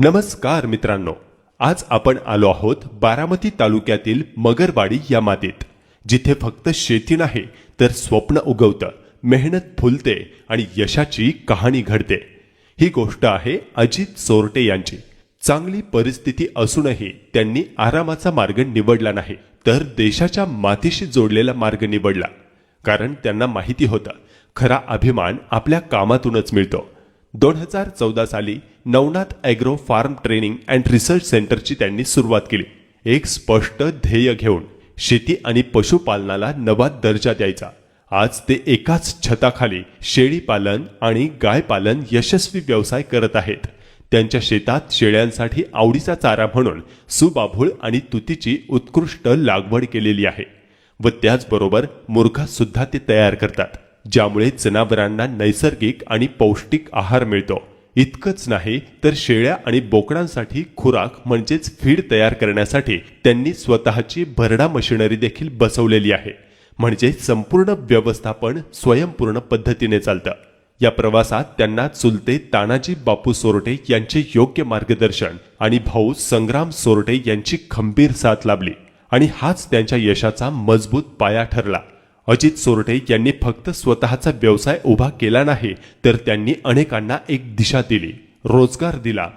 नमस्कार मित्रांनो, आज आपण आलो आहोत बारामती तालुक्यातील मगरवाडी या मातीत, जिथे फक्त शेती नाही तर स्वप्न उगवतं, मेहनत फुलते आणि यशाची कहाणी घडते। ही गोष्ट आहे अजित सोरटे यांची। चांगली परिस्थिती असूनही त्यांनी आरामाचा मार्ग निवडला नाही, तर देशाच्या मातीशी जोडलेला मार्ग निवडला। कारण त्यांना माहिती होतं, खरा अभिमान आपल्या कामातूनच मिळतो। 2014 साली Navnath agro farm training and research सेंटरची त्यांनी सुरुवात केली। एक स्पष्ट ध्येय घेऊन, शेती आणि पशुपालनाला नवा दर्जा द्यायचा। आज ते एकाच छताखाली शेळी पालन आणि गाय पालन यशस्वी व्यवसाय करत आहेत। त्यांच्या शेतात शेळ्यांसाठी आवडीचा चारा म्हणून सुबाभूळ आणि तुतीची उत्कृष्ट लागवड केलेली आहे व त्याचबरोबर मुर्गा सुद्धा ते तयार करतात, ज्यामुळे जनावरांना नैसर्गिक आणि पौष्टिक आहार मिळतो। इतकंच नाही तर शेळ्या आणि बोकडांसाठी खुराक म्हणजेच फीड तयार करण्यासाठी त्यांनी स्वतःची भरडा मशिनरी देखील बसवलेली आहे, म्हणजे संपूर्ण व्यवस्थापन स्वयंपूर्ण पद्धतीने चालतं। या प्रवासात त्यांना चुलते तानाजी बापू सोरटे यांचे योग्य मार्गदर्शन आणि भाऊ संग्राम सोरटे यांची खंबीर साथ लाभली आणि हाच त्यांच्या यशाचा मजबूत पाया ठरला। अजित सोरटे यांनी फक्त स्वतःचा व्यवसाय उभा केला नाही, तर त्यांनी अनेकांना एक दिशा दिली, रोजगार दिला